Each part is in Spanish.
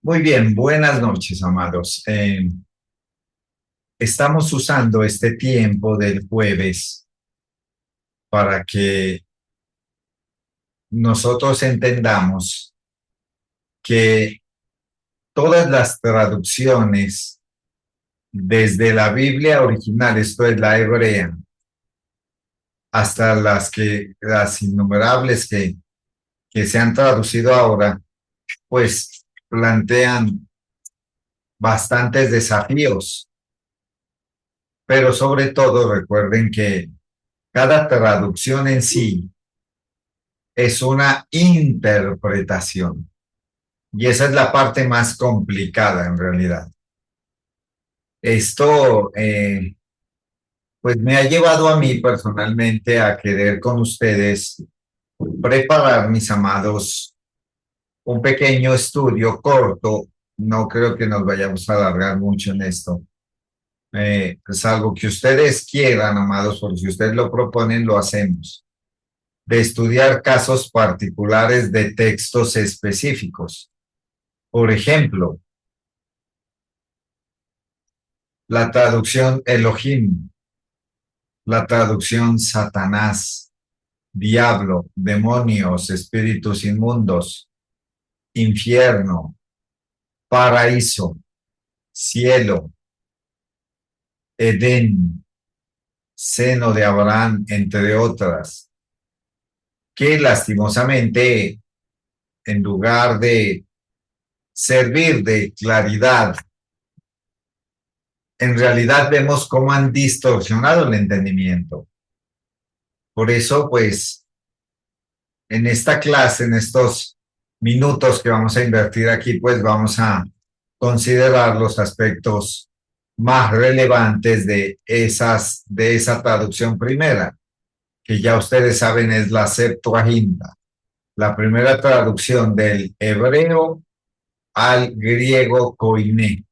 Muy bien, buenas noches, amados. Estamos usando este tiempo del jueves para que nosotros entendamos que todas las traducciones desde la Biblia original, esto es la hebrea, hasta las innumerables que se han traducido ahora, pues plantean bastantes desafíos, pero sobre todo recuerden que cada traducción en sí es una interpretación. Y esa es la parte más complicada en realidad. Esto, pues me ha llevado a mí personalmente a querer con ustedes preparar, mis amados, un pequeño estudio corto. No creo que nos vayamos a alargar mucho en esto. Es algo que ustedes quieran, amados, porque si ustedes lo proponen, lo hacemos. De estudiar casos particulares de textos específicos. Por ejemplo, la traducción Elohim, la traducción Satanás, diablo, demonios, espíritus inmundos, infierno, paraíso, cielo, Edén, seno de Abraham, entre otras, que lastimosamente, en lugar de servir de claridad, en realidad vemos cómo han distorsionado el entendimiento. Por eso, pues, en esta clase, en estos minutos que vamos a invertir aquí, pues vamos a considerar los aspectos más relevantes de esa traducción primera, que ya ustedes saben es la Septuaginta, la primera traducción del hebreo al griego koiné.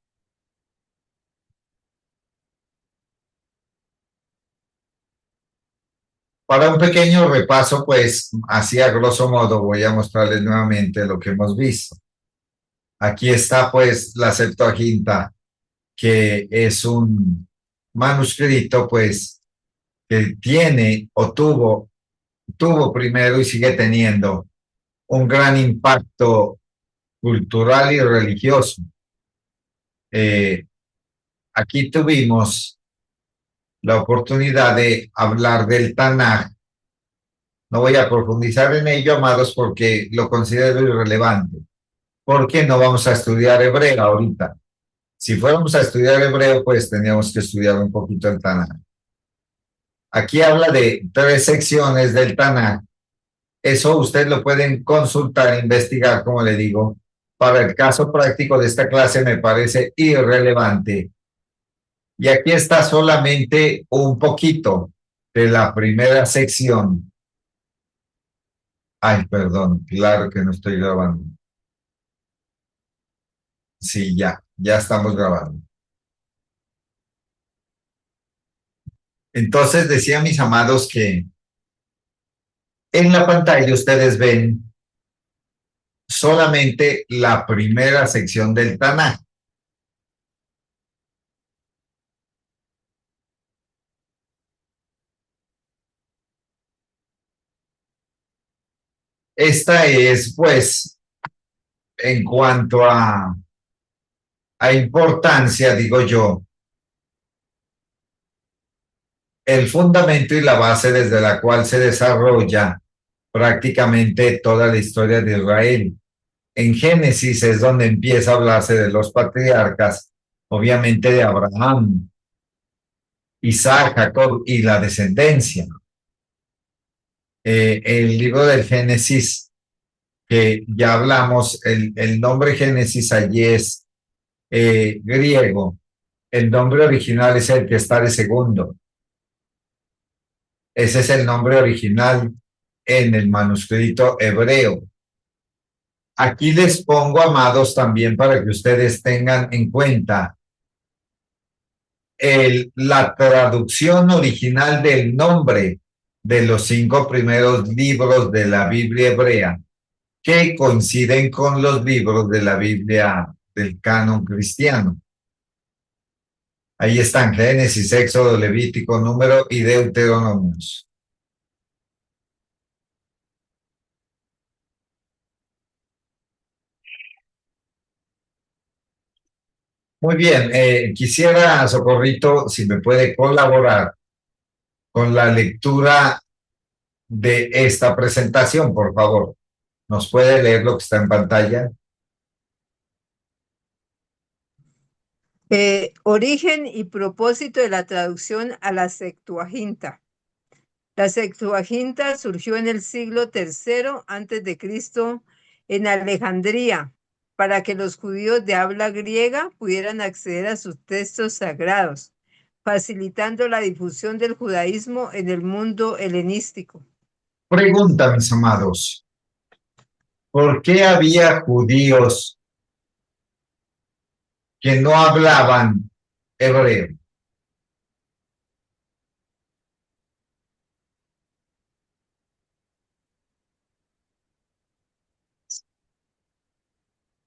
Para un pequeño repaso, pues así a grosso modo voy a mostrarles nuevamente lo que hemos visto. Aquí está pues la Septuaginta, que es un manuscrito pues que tiene o tuvo primero y sigue teniendo un gran impacto cultural y religioso. Eh, Aquí tuvimos la oportunidad de hablar del Tanaj. No voy a profundizar en ello, amados, porque lo considero irrelevante. Porque no vamos a estudiar hebreo ahorita. Si fuéramos a estudiar hebreo, pues teníamos que estudiar un poquito el Tanaj. Aquí habla de tres secciones del Tanaj. Eso ustedes lo pueden consultar, investigar, como le digo. Para el caso práctico de esta clase me parece irrelevante. Y aquí está solamente un poquito de la primera sección. Ay, perdón, claro que no estoy grabando. Sí, ya estamos grabando. Entonces decía mis amados que en la pantalla ustedes ven solamente la primera sección del Tanaj. Esta es, pues, en cuanto a importancia, digo yo, el fundamento y la base desde la cual se desarrolla prácticamente toda la historia de Israel. En Génesis es donde empieza a hablarse de los patriarcas, obviamente de Abraham, Isaac, Jacob y la descendencia. El libro del Génesis, que ya hablamos, el nombre Génesis allí es griego. El nombre original es el que está de segundo. Ese es el nombre original en el manuscrito hebreo. Aquí les pongo, amados, también para que ustedes tengan en cuenta la traducción original del nombre de los 5 primeros libros de la Biblia hebrea, que coinciden con los libros de la Biblia del canon cristiano. Ahí están Génesis, Éxodo, Levítico, Número y Deuteronomios. Muy bien, quisiera, Socorrito, si me puede colaborar con la lectura de esta presentación, por favor. ¿Nos puede leer lo que está en pantalla? Origen y propósito de la traducción a la Septuaginta. La Septuaginta surgió en el siglo III antes de Cristo en Alejandría para que los judíos de habla griega pudieran acceder a sus textos sagrados, facilitando la difusión del judaísmo en el mundo helenístico. Pregunta, mis amados, ¿por qué había judíos que no hablaban hebreo?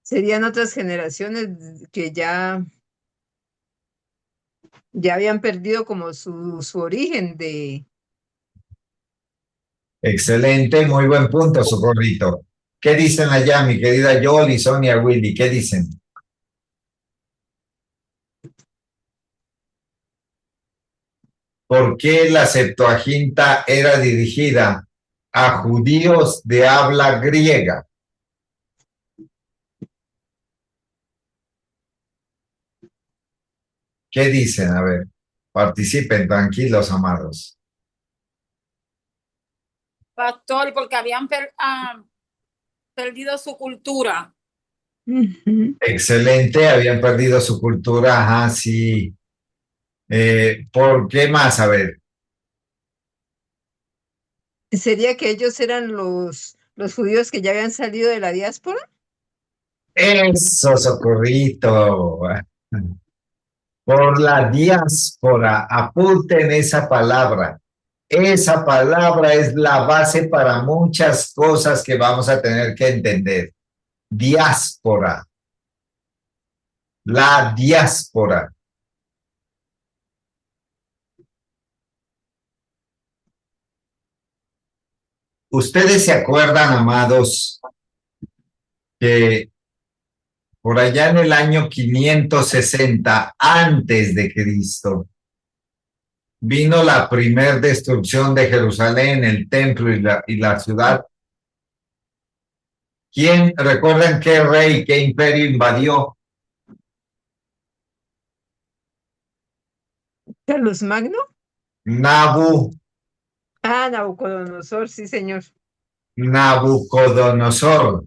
Serían otras generaciones que ya habían perdido como su origen de... Excelente, muy buen punto, Socorrito. ¿Qué dicen allá, mi querida Yoli, Sonia, Willy? ¿Qué dicen? ¿Por qué la Septuaginta era dirigida a judíos de habla griega? ¿Qué dicen? A ver, participen, tranquilos, amados. Pastor, porque habían perdido su cultura. Excelente, habían perdido su cultura, ajá, sí. ¿Por qué más? A ver. ¿Sería que ellos eran los judíos que ya habían salido de la diáspora? Eso, Socorrito. Por la diáspora, apunten esa palabra. Esa palabra es la base para muchas cosas que vamos a tener que entender. Diáspora. La diáspora. Ustedes se acuerdan, amados, que por allá en el año 560 antes de Cristo vino la primer destrucción de Jerusalén, el templo y la ciudad. ¿Quién recuerdan qué rey, qué imperio invadió? ¿Carlos Magno? Nabu, Ah, Nabucodonosor, sí, señor. Nabucodonosor,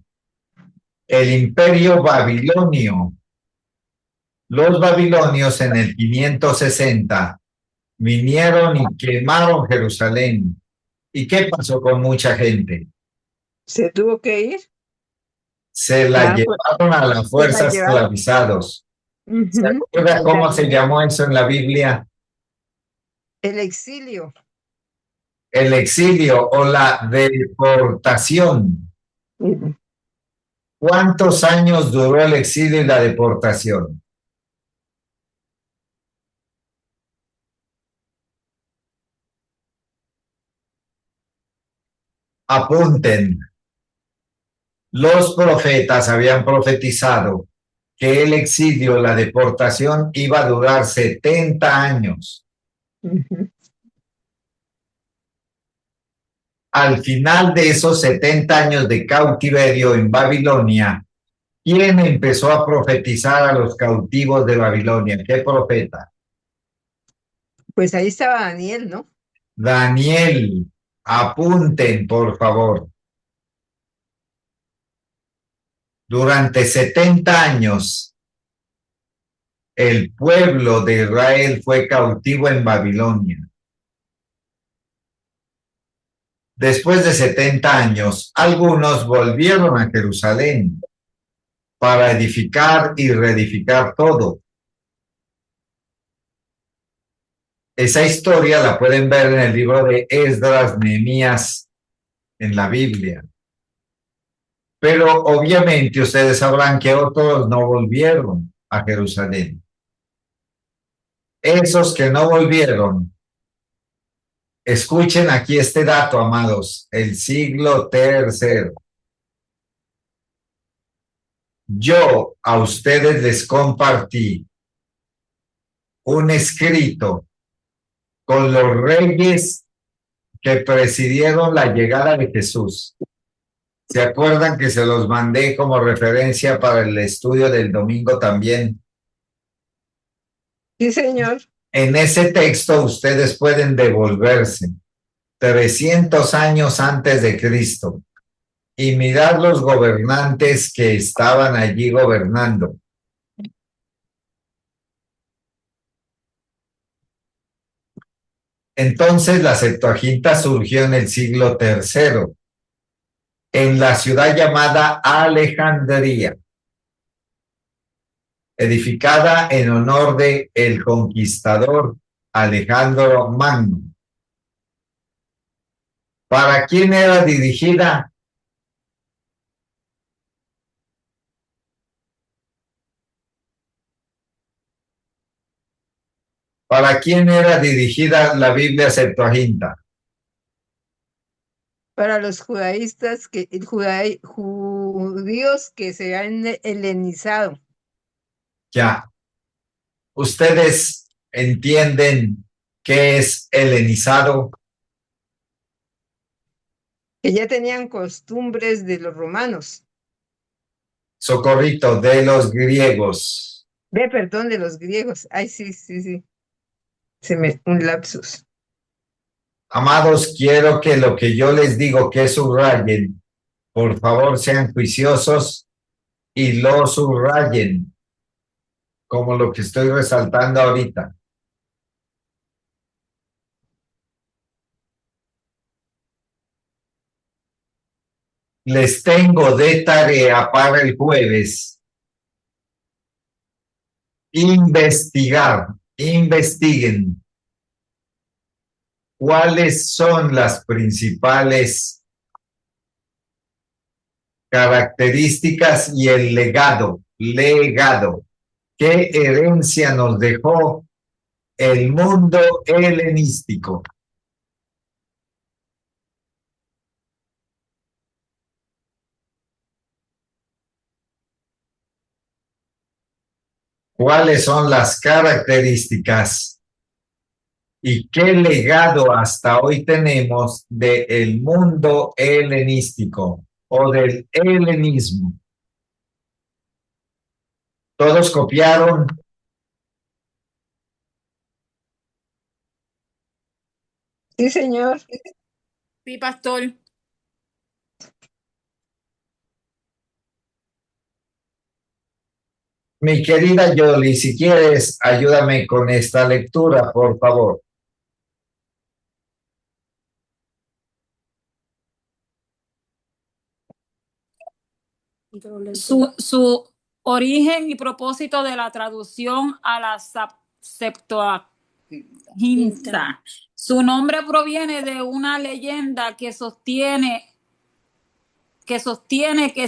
el imperio babilonio. Los babilonios en el 560 vinieron y quemaron Jerusalén. ¿Y qué pasó con mucha gente? Se tuvo que ir. Se la Ah, pues, llevaron a la se la fuerza llevaron. esclavizados. ¿Se Ujú. acuerda cómo se La- llamó eso en la Biblia? El exilio. El exilio o la deportación. Ujú. ¿Cuántos años duró el exilio y la deportación? Apunten. Los profetas habían profetizado que el exilio, la deportación, iba a durar 70 años. Ujú. Al final de esos 70 años de cautiverio en Babilonia, ¿quién empezó a profetizar a los cautivos de Babilonia? ¿Qué profeta? Pues ahí estaba Daniel, ¿no? Daniel. Apunten, por favor. Durante 70 años, el pueblo de Israel fue cautivo en Babilonia. Después de 70 años, algunos volvieron a Jerusalén para edificar y reedificar todo. Esa historia la pueden ver en el libro de Esdras, Nehemías, en la Biblia. Pero obviamente ustedes sabrán que otros no volvieron a Jerusalén. Esos que no volvieron, escuchen aquí este dato, amados, el siglo tercero. Yo a ustedes les compartí un escrito con los reyes que presidieron la llegada de Jesús. ¿Se acuerdan que se los mandé como referencia para el estudio del domingo también? Sí, señor. En ese texto ustedes pueden devolverse 300 años antes de Cristo y mirar los gobernantes que estaban allí gobernando. Entonces la Septuaginta surgió en el siglo tercero, en la ciudad llamada Alejandría, edificada en honor de el conquistador Alejandro Magno. ¿Para quién era dirigida? ¿Para quién era dirigida la Biblia Septuaginta? Para los judaístas, judíos que se han helenizado. Ya. ¿Ustedes entienden qué es helenizado? Que ya tenían costumbres de los romanos. Socorrito, de los griegos. Perdón, de los griegos. Ay, sí, sí, sí. Un lapsus. Amados, quiero que lo que yo les digo que subrayen, por favor sean juiciosos y lo subrayen, como lo que estoy resaltando ahorita. Les tengo de tarea para el jueves investiguen cuáles son las principales características y el legado, qué herencia nos dejó el mundo helenístico. ¿Cuáles son las características y qué legado hasta hoy tenemos del mundo helenístico o del helenismo? ¿Todos copiaron? Sí, señor. Sí, pastor. Mi querida Yoli, si quieres, ayúdame con esta lectura, por favor. Su origen y propósito de la traducción a la Septuaginta. Su nombre proviene de una leyenda que sostiene que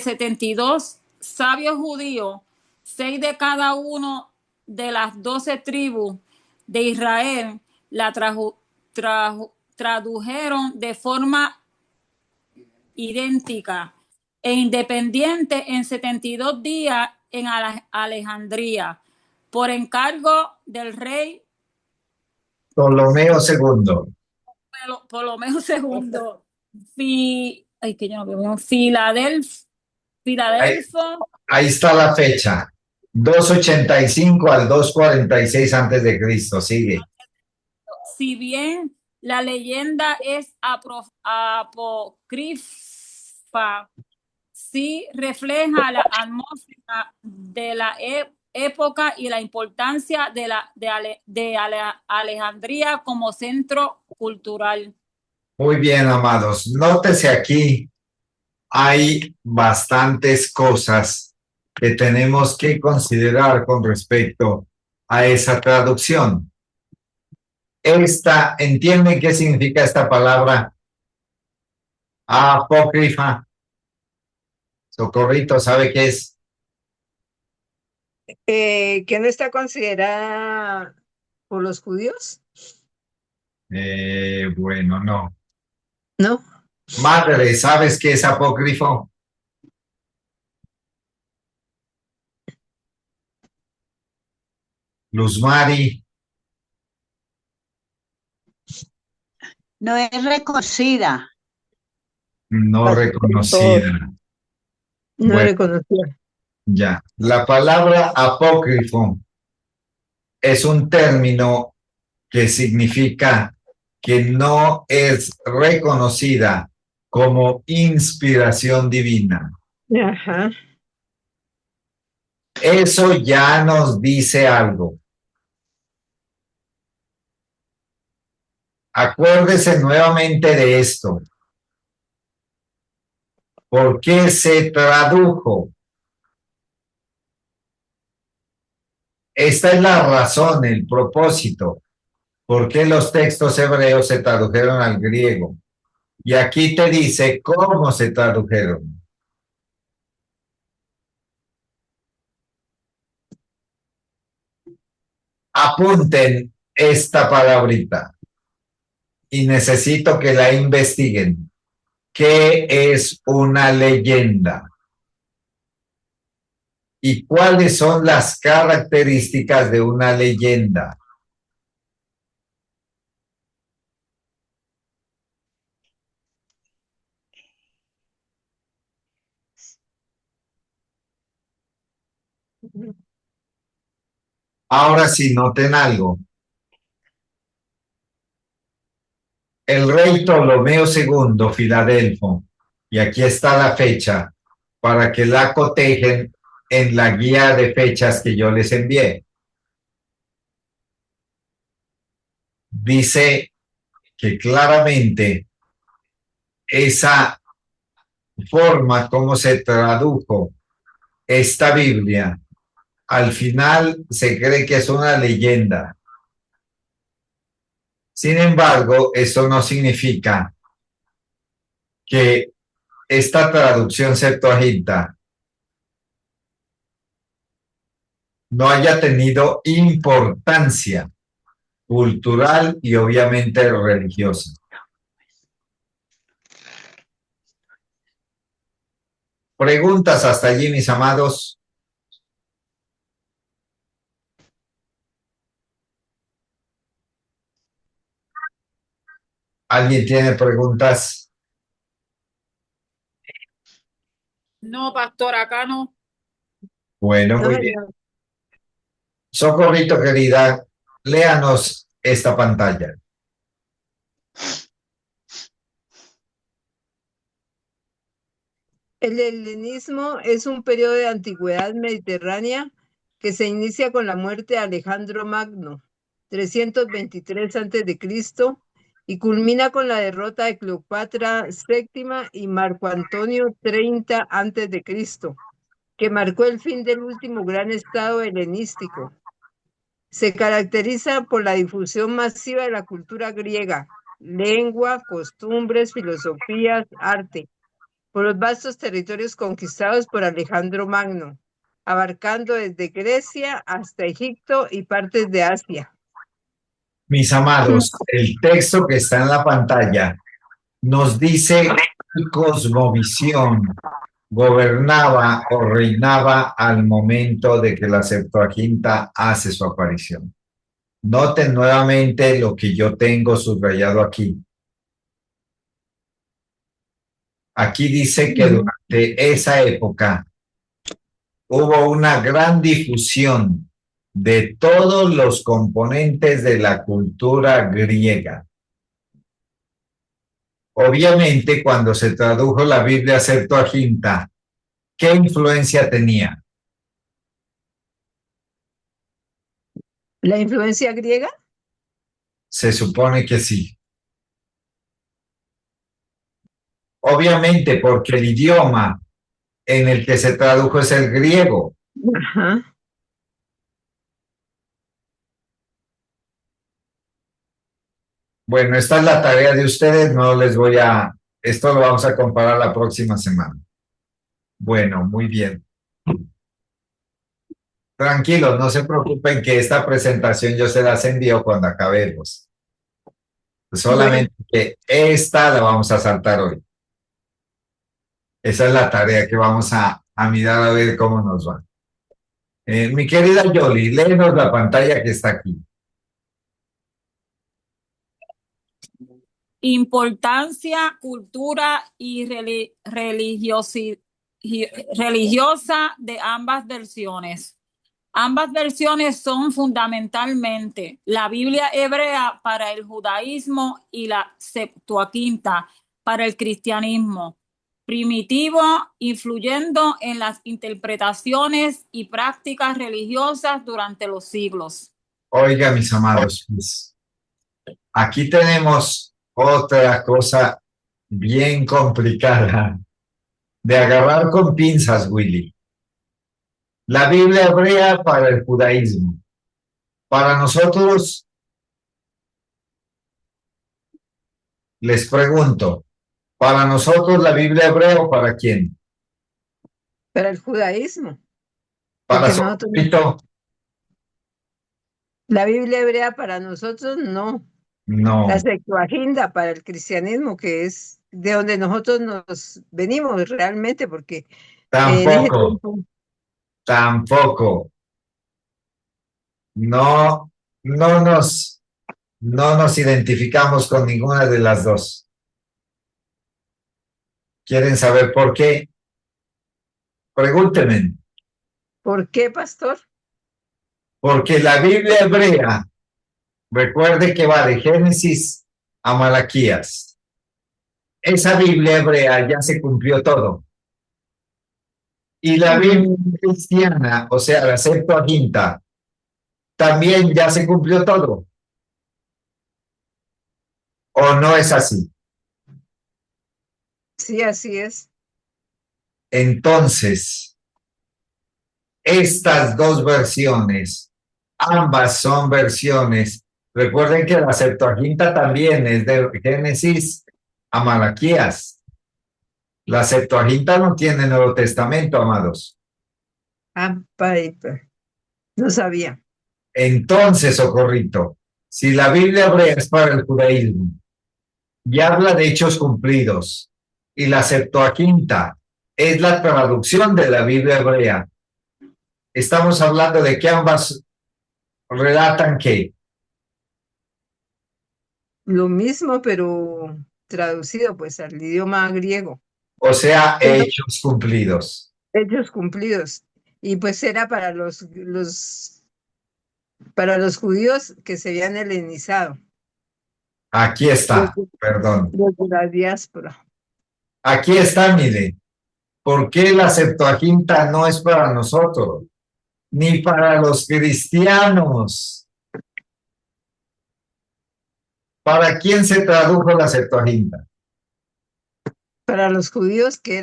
72 sabios judíos, 6 de cada uno de las 12 tribus de Israel, la tradujeron de forma idéntica e independiente en 72 días en Alejandría, por encargo del rey Ptolomeo II. Ptolomeo II. Filadelfo. Ahí está la fecha. 285 al 246 antes de Cristo. Sigue. Si bien la leyenda es apócrifa, sí refleja la atmósfera de la época y la importancia de Alejandría como centro cultural. Muy bien, amados. Nótese aquí, hay bastantes cosas que tenemos que considerar con respecto a esa traducción. ¿Entienden qué significa esta palabra? Apócrifa. Socorrito, ¿sabe qué es? Que no está considerada por los judíos, Bueno, no. ¿no? Madre, ¿sabes qué es apócrifo? Luz Mari, No es reconocida. no reconocida. No Bueno, reconocía. ya. La palabra apócrifo es un término que significa que no es reconocida como inspiración divina. Ajá. Eso ya nos dice algo. Acuérdese nuevamente de esto. ¿Por qué se tradujo? Esta es la razón, el propósito. ¿Por qué los textos hebreos se tradujeron al griego? Y aquí te dice cómo se tradujeron. Apunten esta palabrita y necesito que la investiguen. ¿Qué es una leyenda? ¿Y cuáles son las características de una leyenda? Ahora sí, noten algo. El rey Ptolomeo II, Filadelfo, y aquí está la fecha, para que la cotejen en la guía de fechas que yo les envié. Dice que claramente esa forma como se tradujo esta Biblia, al final se cree que es una leyenda. Sin embargo, eso no significa que esta traducción Septuaginta no haya tenido importancia cultural y obviamente religiosa. Preguntas hasta allí, mis amados. ¿Alguien tiene preguntas? No, pastor, acá no. Bueno, No, muy bien. Socorrito, querida, léanos esta pantalla. el helenismo es un periodo de antigüedad mediterránea que se inicia con la muerte de Alejandro Magno, 323 a.C., y culmina con la derrota de Cleopatra VII y Marco Antonio 30 a.C., que marcó el fin del último gran estado helenístico. Se caracteriza por la difusión masiva de la cultura griega, lengua, costumbres, filosofías, arte, por los vastos territorios conquistados por Alejandro Magno, abarcando desde Grecia hasta Egipto y partes de Asia. Mis amados, el texto que está en la pantalla nos dice qué cosmovisión gobernaba o reinaba al momento de que la Septuaginta hace su aparición. Noten nuevamente lo que yo tengo subrayado aquí. Aquí dice que durante esa época hubo una gran difusión de todos los componentes de la cultura griega. Obviamente, cuando se tradujo la Biblia Septuaginta, ¿qué influencia tenía? ¿La influencia griega? Se supone que sí. Obviamente, porque el idioma en el que se tradujo es el griego. Ajá. Bueno, esta es la tarea de ustedes, no les voy a, esto lo vamos a comparar la próxima semana. Bueno, muy bien. Tranquilos, no se preocupen que esta presentación yo se las envío cuando acabemos. Bueno, Solamente que esta la vamos a saltar hoy. Esa es la tarea que vamos a mirar a ver cómo nos va. Mi querida Yoli, léenos la pantalla que está aquí. Importancia, cultura y religiosa de ambas versiones. Ambas versiones son fundamentalmente la Biblia hebrea para el judaísmo y la Septuaginta para el cristianismo, primitivo, influyendo en las interpretaciones y prácticas religiosas durante los siglos. Oiga, mis amados, pues, aquí tenemos otra cosa bien complicada de agarrar con pinzas, Willy. La Biblia hebrea para el judaísmo. Para nosotros, les pregunto, ¿para nosotros la Biblia hebrea o para quién? para el judaísmo, Para porque nosotros, Socorrito, la Biblia hebrea para nosotros no. La no, Septuaginta para el cristianismo, que es de donde nosotros nos venimos realmente, porque en ese tampoco, tiempo, tampoco. No, no nos identificamos con ninguna de las dos. ¿Quieren saber por qué? Pregúntenme. ¿por qué, pastor? Porque la Biblia hebrea, recuerde que va de Génesis a Malaquías. Esa Biblia hebrea ya se cumplió todo. Y la Biblia cristiana, o sea, la Septuaginta, también ya se cumplió todo. ¿O no es así? Sí, así es. Entonces, estas dos versiones, ambas son versiones. Recuerden que la Septuaginta también es de Génesis a Malaquías. La Septuaginta no tiene Nuevo Testamento, amados. Ah, no sabía. Entonces, Socorrito, si la Biblia hebrea es para el judaísmo y habla de hechos cumplidos, y la Septuaginta es la traducción de la Biblia hebrea, estamos hablando de que ambas relatan que, Lo mismo, pero traducido pues al idioma griego. o sea, Pero hechos cumplidos. hechos cumplidos. Y pues era para los judíos que se habían helenizado, Aquí los, está, perdón. los de la diáspora. Aquí está, mire. ¿Por qué la Septuaginta no es para nosotros? Ni para los cristianos. ¿Para quién se tradujo la Septuaginta? Para los judíos que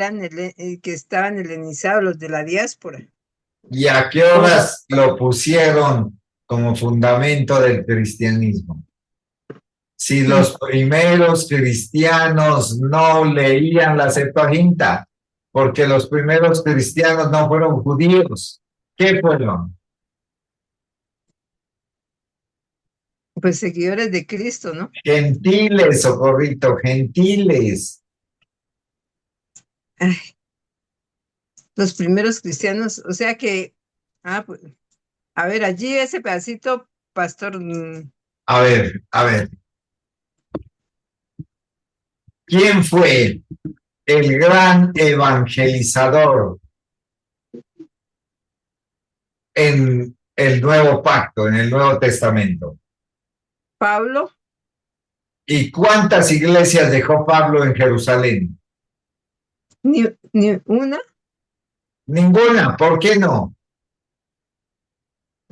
que estaban helenizados, los de la diáspora. ¿Y a qué horas lo pusieron como fundamento del cristianismo? Si los primeros cristianos no leían la Septuaginta, porque los primeros cristianos no fueron judíos, ¿qué fueron? Pues seguidores de Cristo, ¿no? Gentiles, Socorrito, gentiles. Ay, los primeros cristianos, o sea que, pues, a ver, allí ese pedacito, pastor, A ver, ¿quién fue el gran evangelizador en el Nuevo Pacto, en el Nuevo Testamento? Pablo, ¿Y cuántas iglesias dejó Pablo en Jerusalén? ni una, Ninguna, ¿por qué no?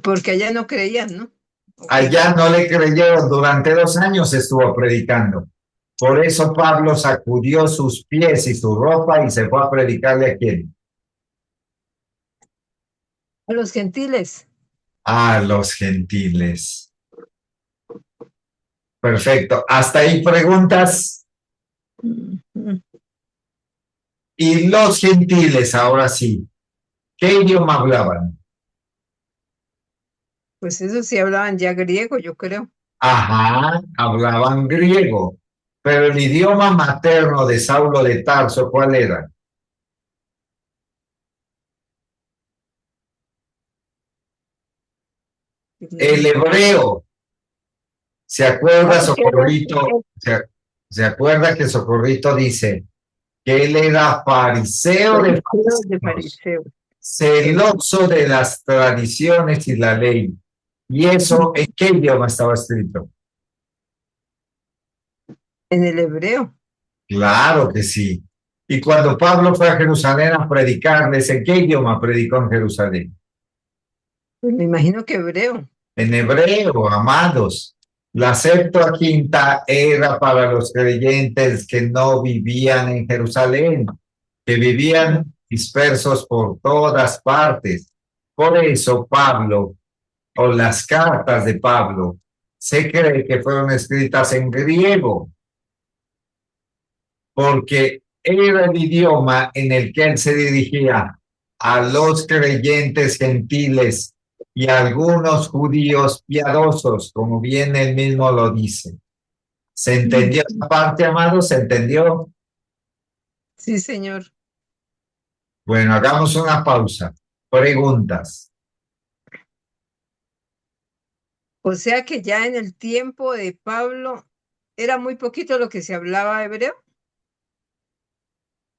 porque allá no creían, ¿no? Ok. Allá no le creyeron, durante 2 años estuvo predicando. Por eso Pablo sacudió sus pies y su ropa y se fue a predicarle a quién. A los gentiles. A los gentiles. Perfecto. ¿Hasta ahí preguntas? Mm, mm. Y los gentiles, ahora sí, ¿qué idioma hablaban? Pues eso sí hablaban ya griego, yo creo. Ajá, hablaban griego. Pero el idioma materno de Saulo de Tarso, ¿cuál era? El hebreo. ¿Se Ah, acuerda porque Socorrito? ¿Se acuerda que Socorrito dice que él era fariseo de fariseo de fariseos, fariseo. celoso de las tradiciones y la ley? ¿Y eso en qué idioma estaba escrito? En el hebreo. Claro que sí. Y cuando Pablo fue a Jerusalén a predicarles, ¿en qué idioma predicó en Jerusalén? Pues me imagino que hebreo. En hebreo, amados. La Septuaginta era para los creyentes que no vivían en Jerusalén, que vivían dispersos por todas partes. Por eso Pablo, o las cartas de Pablo, se cree que fueron escritas en griego, porque era el idioma en el que él se dirigía a los creyentes gentiles y a algunos judíos piadosos, como bien él mismo lo dice. ¿Se entendió esa parte, amado? ¿Se entendió? Sí, señor. Bueno, hagamos una pausa. Preguntas. O sea que ya en el tiempo de Pablo era muy poquito lo que se hablaba hebreo.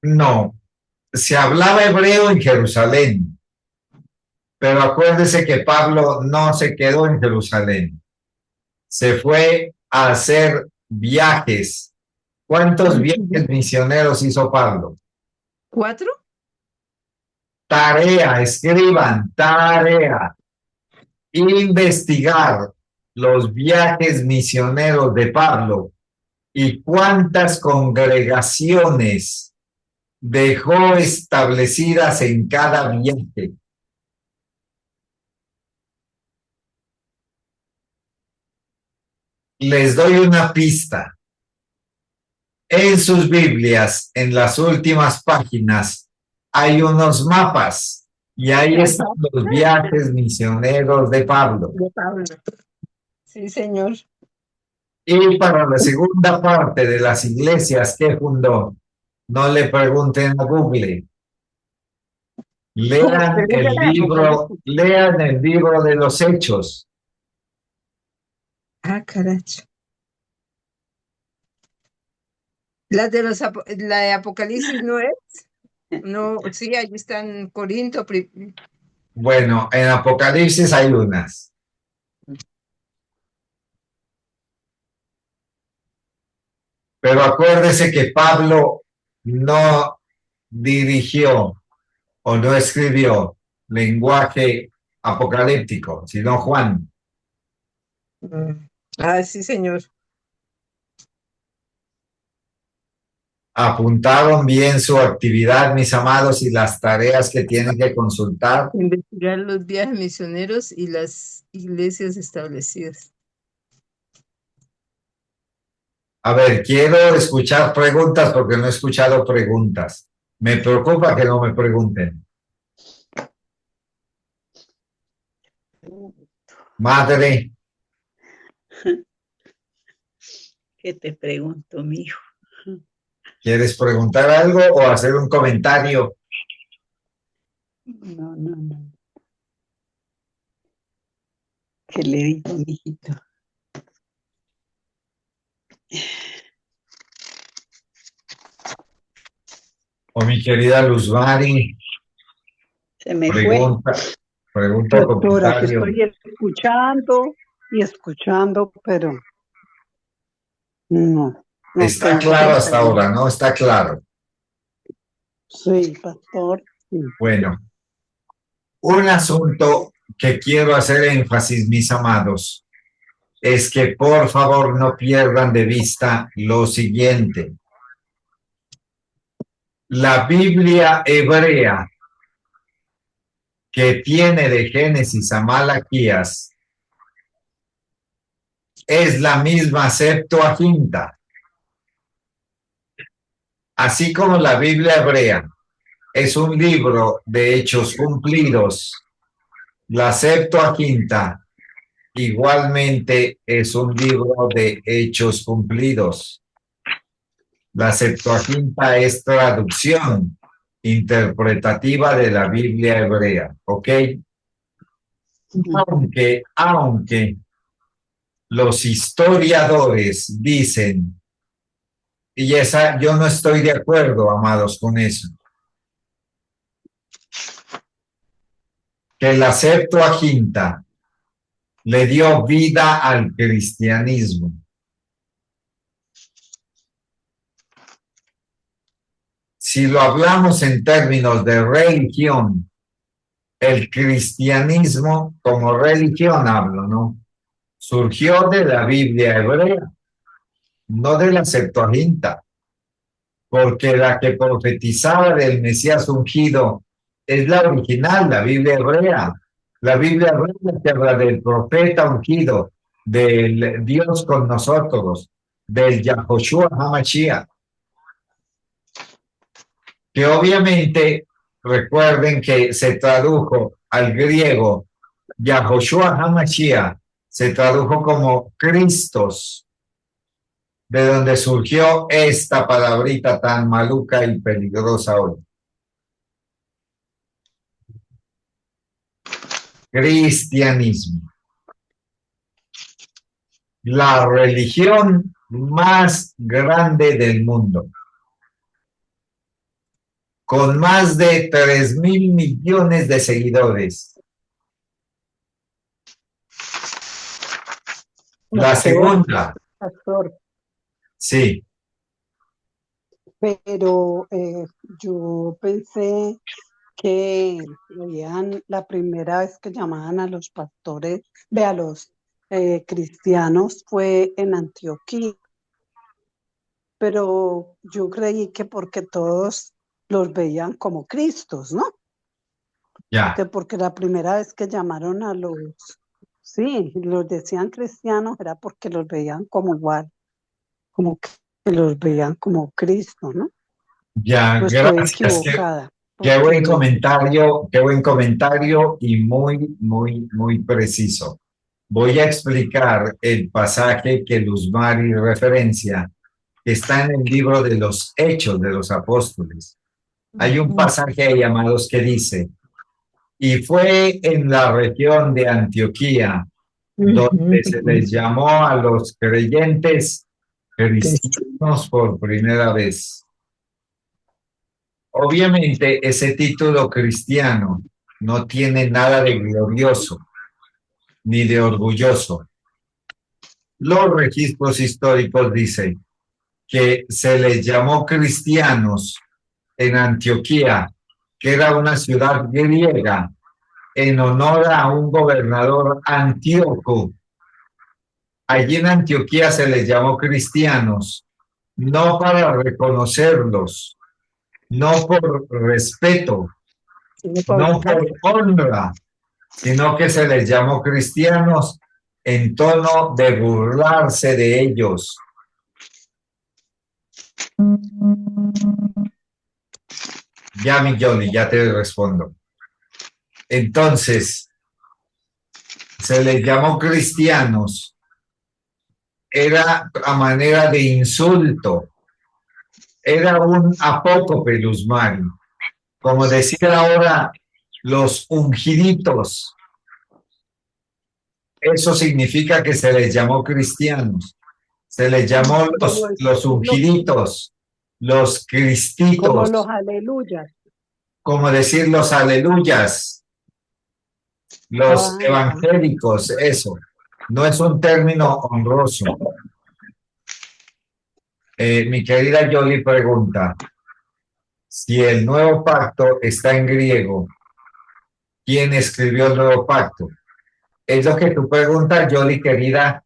No, se hablaba hebreo en Jerusalén, pero acuérdese que Pablo no se quedó en Jerusalén. Se fue a hacer viajes. ¿Cuántos viajes misioneros hizo Pablo? 4. Tarea, escriban, tarea. Investigar los viajes misioneros de Pablo y cuántas congregaciones dejó establecidas en cada viaje. Les doy una pista. En sus Biblias, en las últimas páginas, hay unos mapas y ahí están los viajes misioneros de Pablo. De Pablo. Sí, señor. Y para la segunda parte de las iglesias que fundó, no le pregunten a Google. Lean el libro de los Hechos. Ah, caracho. La de Apocalipsis no es. No, sí, ahí están Corinto. Bueno, en Apocalipsis hay unas. Pero acuérdese que Pablo no dirigió o no escribió lenguaje apocalíptico, sino Juan. Ah, sí, señor. Apuntaron bien su actividad, mis amados, y las tareas que tienen que consultar. Investigar los viajes misioneros y las iglesias establecidas. A ver, quiero escuchar preguntas porque no he escuchado preguntas. Me preocupa que no me pregunten. Madre, ¿Qué te pregunto, mijo? ¿quieres preguntar algo o hacer un comentario? No. ¿Qué le digo, mijito? O mi querida Luz Mari, Se me pregunta o Doctora, que comentario. estoy escuchando y escuchando, pero no. Está claro hasta ahora, ¿no? Está claro. Sí, pastor. Sí. Bueno, un asunto que quiero hacer énfasis, mis amados, es que por favor no pierdan de vista lo siguiente. La Biblia hebrea que tiene de Génesis a Malaquías es la misma Septuaginta. así como la Biblia hebrea es un libro de hechos cumplidos, la Septuaginta igualmente es un libro de hechos cumplidos. La Septuaginta es traducción interpretativa de la Biblia hebrea, ¿ok? Aunque los historiadores dicen, y yo no estoy de acuerdo, amados, con eso, que la Septuaginta le dio vida al cristianismo. Si lo hablamos en términos de religión, el cristianismo como religión hablo, ¿no? Surgió de la Biblia hebrea, no de la Septuaginta, porque la que profetizaba del Mesías ungido es la original, la Biblia hebrea. La Biblia hebrea que habla del profeta ungido, del Dios con nosotros, del Yahoshua HaMashiach, que obviamente recuerden que se tradujo al griego Yahoshua HaMashiach, se tradujo como Cristos, de donde surgió esta palabrita tan maluca y peligrosa hoy. Cristianismo. La religión más grande del mundo, con más de 3.000 millones de seguidores. La segunda. Pastor, Sí. pero yo pensé que la primera vez que llamaban a los pastores, a los cristianos fue en Antioquía, pero yo creí que porque todos los veían como Cristos, ¿no? Ya. Que porque la primera vez que llamaron a sí, los decían cristianos era porque los veían como igual, como que los veían como Cristo, ¿no? Ya, Yo estoy gracias. equivocada. Qué buen comentario y muy, muy, muy preciso. Voy a explicar el pasaje que Luz Mari referencia, que está en el libro de los Hechos de los Apóstoles. Hay un pasaje ahí, amados, que dice, y fue en la región de Antioquía donde se les llamó a los creyentes cristianos por primera vez. Obviamente ese título cristiano no tiene nada de glorioso ni de orgulloso. Los registros históricos dicen que se les llamó cristianos en Antioquía, que era una ciudad griega, en honor a un gobernador Antíoco. Allí en Antioquía se les llamó cristianos, no para reconocerlos, no por respeto, no por honra, sino que se les llamó cristianos en tono de burlarse de ellos. Ya, mi Johnny, ya te respondo. Entonces, se les llamó cristianos, era a manera de insulto, era un apócope, Luz Mari, como decir ahora los ungiditos. Eso significa que se les llamó cristianos, se les llamó los ungiditos, los cristitos. Como los aleluyas. Como decir los aleluyas, los evangélicos, eso. No es un término honroso. Mi querida Yoli pregunta, si el nuevo pacto está en griego, ¿quién escribió el nuevo pacto? Es lo que tú preguntas, Yoli, querida.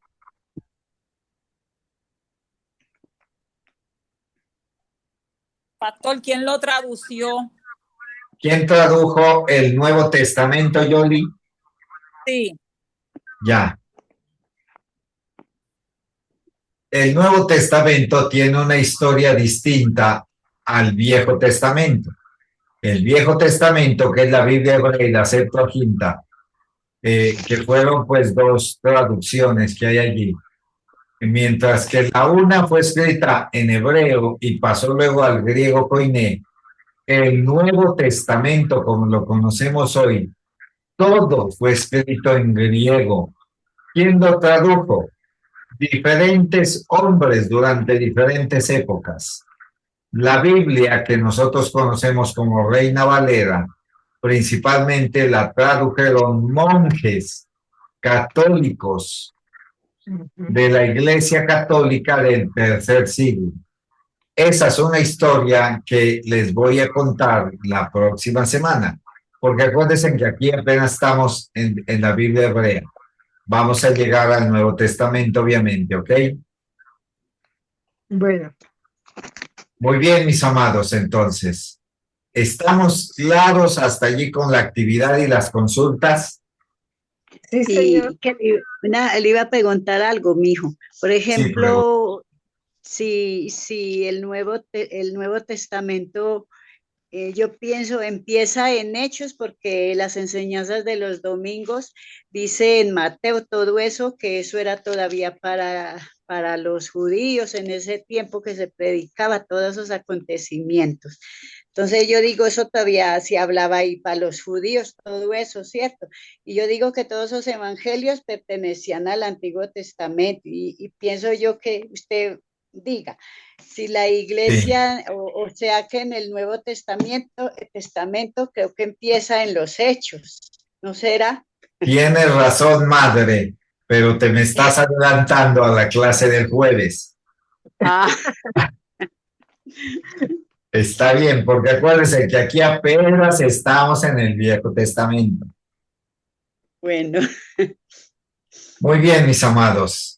Pastor, ¿quién lo tradució? ¿Quién tradujo el Nuevo Testamento, Yoli? Sí. Ya. El Nuevo Testamento tiene una historia distinta al Viejo Testamento. El Viejo Testamento, que es la Biblia hebrea y la Septuaginta, que fueron pues dos traducciones que hay allí. Mientras que la una fue escrita en hebreo y pasó luego al griego koiné, el Nuevo Testamento, como lo conocemos hoy, todo fue escrito en griego. ¿Quién lo tradujo? Diferentes hombres durante diferentes épocas. La Biblia que nosotros conocemos como Reina Valera, principalmente la tradujeron monjes católicos de la Iglesia Católica del tercer siglo. Esa es una historia que les voy a contar la próxima semana, porque acuérdense que aquí apenas estamos en la Biblia hebrea. Vamos a llegar al Nuevo Testamento, obviamente, ¿ok? Bueno, Muy bien, mis amados, entonces. ¿Estamos claros hasta allí con la actividad y las consultas? sí, Y señor. que le iba a preguntar algo, mijo. Por Sí, ejemplo, si el Nuevo Testamento, yo pienso, empieza en Hechos, porque las enseñanzas de los domingos dice en Mateo todo eso, que eso era todavía para los judíos en ese tiempo que se predicaba todos esos acontecimientos. Entonces yo digo, eso todavía se hablaba ahí para los judíos, todo eso, ¿cierto? Y yo digo que todos esos evangelios pertenecían al Antiguo Testamento y pienso yo que usted diga, si la sí. iglesia, o sea que en el Nuevo Testamento creo que empieza en los Hechos, ¿no será? Tienes razón, madre, pero te me estás adelantando a la clase del jueves. Ah, Está bien, porque acuérdense que aquí apenas estamos en el Viejo Testamento. bueno. Muy bien, mis amados.